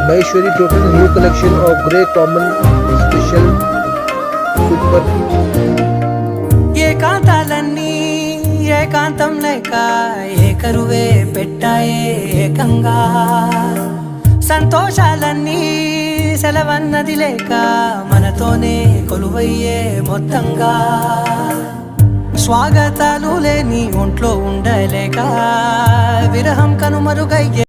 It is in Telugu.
Maheshwari total new collection of grey common special super ఏకాంతాలన్నీ ఏకాంతం లేక ఏకరువే పెట్టాయే ఏకంగా సంతోషాలన్నీ సెలవన్నది లేక మనతోనే కొలువయ్యే మొత్తంగా స్వాగతాలు లేని ఒంట్లో ఉండలేక విరహం కనుమరుగయ్యే